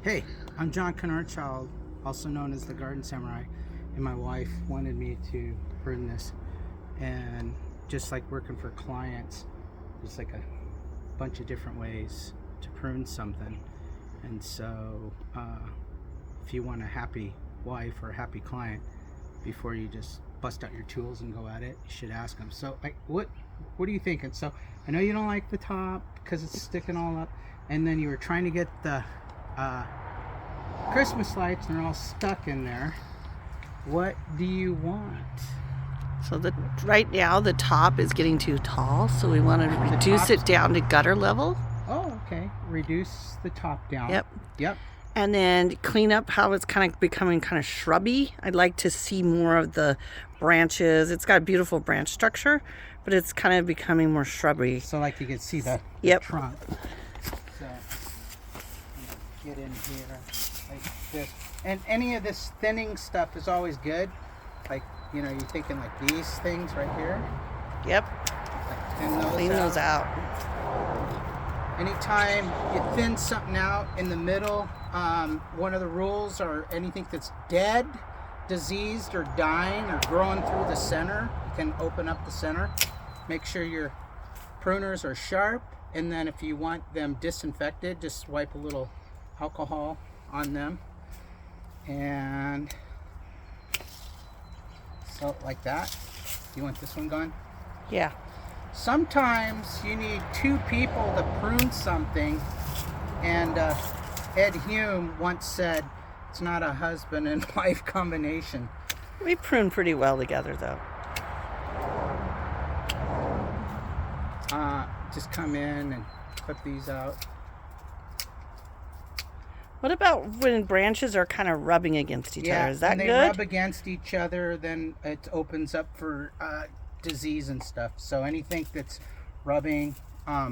Hey, I'm John Knoernschild, also known as the Garden Samurai, and my wife wanted me to prune this. And just like working for clients, there's like a bunch of different ways to prune something. And so, if you want a happy wife or a happy client, before you just bust out your tools and go at it, you should ask them. So, what are you thinking? So, I know you don't like the top because it's sticking all up, and then you were trying to get the Christmas lights and they're all stuck in there. What do you want? So right now the top is getting too tall, so we want to reduce it down to gutter level. Oh, okay. Reduce the top down. Yep. And then clean up how it's kind of becoming kind of shrubby. I'd like to see more of the branches. It's got a beautiful branch structure, but it's kind of becoming more shrubby. So like you can see the trunk. So get in here like this. And any of this thinning stuff is always good. Like, you're thinking like these things right here. Yep. Like clean those out. Anytime you thin something out in the middle, one of the rules are anything that's dead, diseased, or dying, or growing through the center, you can open up the center. Make sure your pruners are sharp, and then if you want them disinfected, just wipe a little alcohol on them. And so like that. You want this one gone? Yeah. Sometimes you need two people to prune something, and Ed Hume once said it's not a husband and wife combination. We prune pretty well together though. Just come in and clip these out. What about when branches are kind of rubbing against each other? Is that good? When they rub against each other, then it opens up for disease and stuff. So anything that's rubbing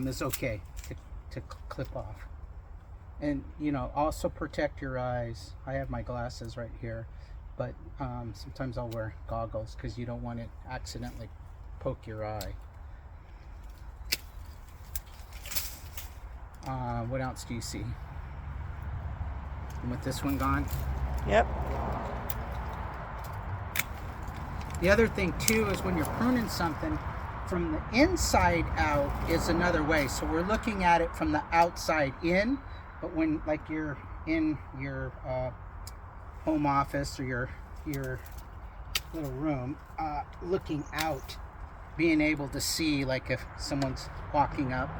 is okay to clip off. And also protect your eyes. I have my glasses right here, but sometimes I'll wear goggles because you don't want it accidentally poke your eye. What else do you see? You want this one gone? Yep. The other thing too is when you're pruning something, from the inside out is another way. So we're looking at it from the outside in, but when like you're in your home office or your little room, looking out, being able to see like if someone's walking up.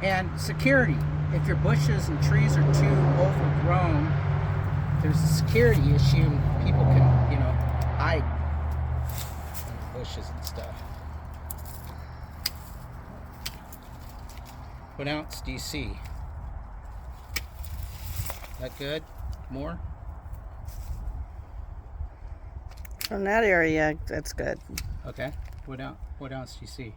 And security. If your bushes and trees are too overgrown, there's a security issue and people can, hide in the bushes and stuff. What else do you see? That good? More? From that area, that's good. Okay. What else do you see?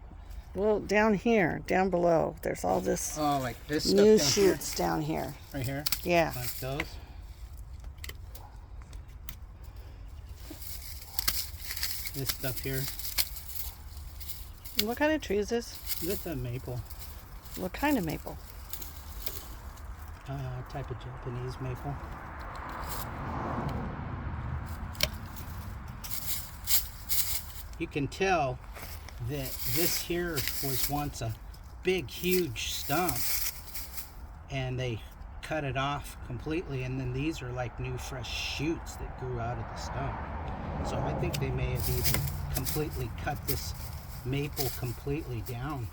Well, down here, down below, there's all this like this stuff new down shoots down here. Right here? Yeah. Like those? This stuff here. What kind of tree is this? This is a maple. What kind of maple? Type of Japanese maple. You can tell that this here was once a big, huge stump, and they cut it off completely, and then these are like new, fresh shoots that grew out of the stump. So I think they may have even completely cut this maple completely down.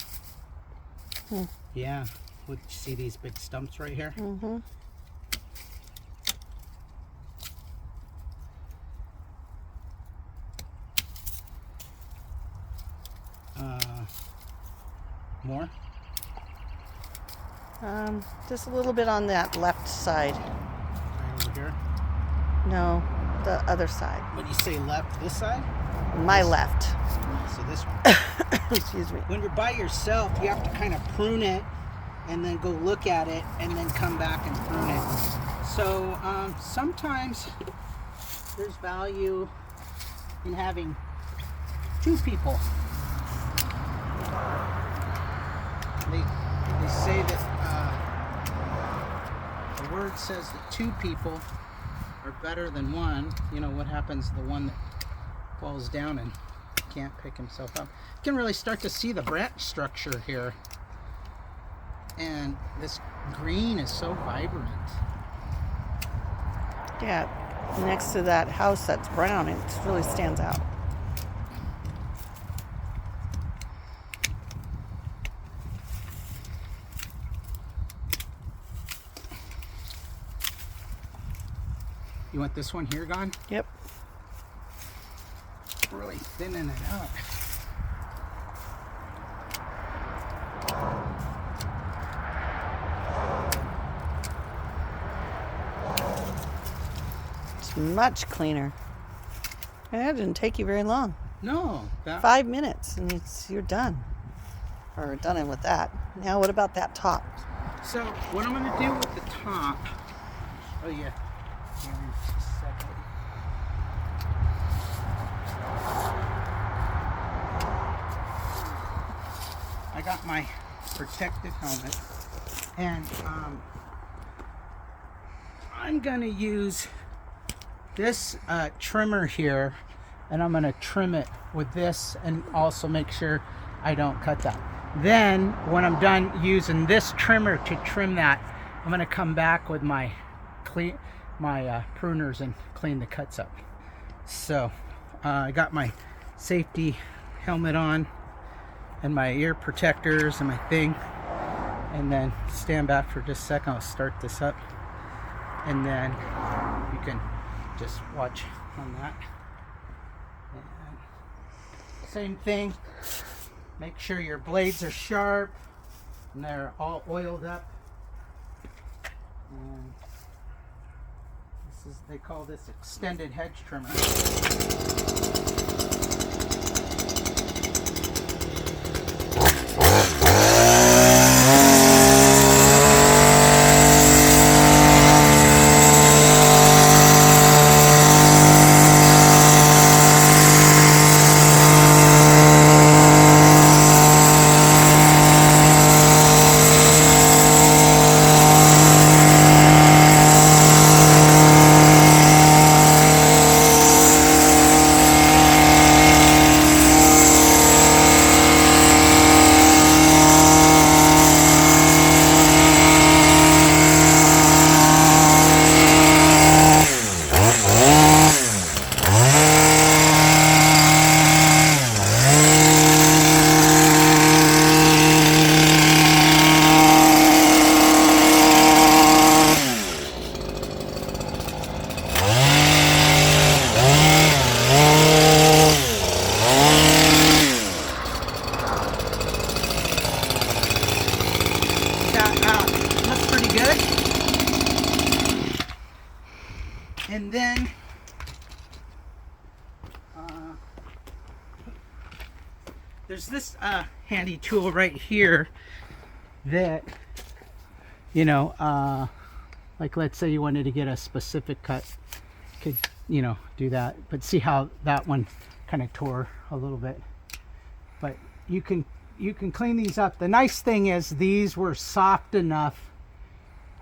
Yeah. Would you see these big stumps right here? Mm-hmm. More? Just a little bit on that left side. Right over here? No, the other side. When you say left, this side? My left. So this one. Excuse me. When you're by yourself, you have to kind of prune it and then go look at it and then come back and prune it. So sometimes there's value in having two people. They say that word says that 2 people are better than 1. You know, what happens to the one that falls down and can't pick himself up? You can really start to see the branch structure here. And this green is so vibrant. Yeah, next to that house that's brown, it really stands out. You want this one here gone? Yep. Really thinning it out. It's much cleaner. And that didn't take you very long. No, that 5 minutes and you're done. Or done with that. Now what about that top? So what I'm going to do with the top, oh yeah, give me just a second. I got my protective helmet, and I'm going to use this trimmer here, and I'm going to trim it with this and also make sure I don't cut that. Then when I'm done using this trimmer to trim that, I'm going to come back with my pruners and clean the cuts up. So I got my safety helmet on and my ear protectors and my thing, and then stand back for just a second. I'll start this up, and then you can just watch on that. And same thing, make sure your blades are sharp and they're all oiled up. And this is, they call this extended hedge trimmer. Looks pretty good. And then there's this handy tool right here that, you know, like let's say you wanted to get a specific cut, could, you know, do that. But see how that one kind of tore a little bit. But you can clean these up. The nice thing is these were soft enough,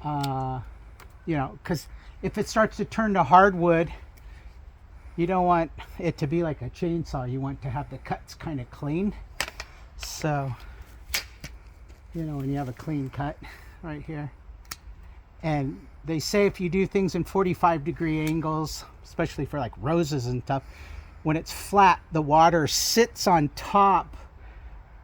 you know, because if it starts to turn to hardwood, you don't want it to be like a chainsaw. You want to have the cuts kind of clean. So, you know, when you have a clean cut right here. And they say if you do things in 45-degree angles, especially for like roses and stuff, when it's flat, the water sits on top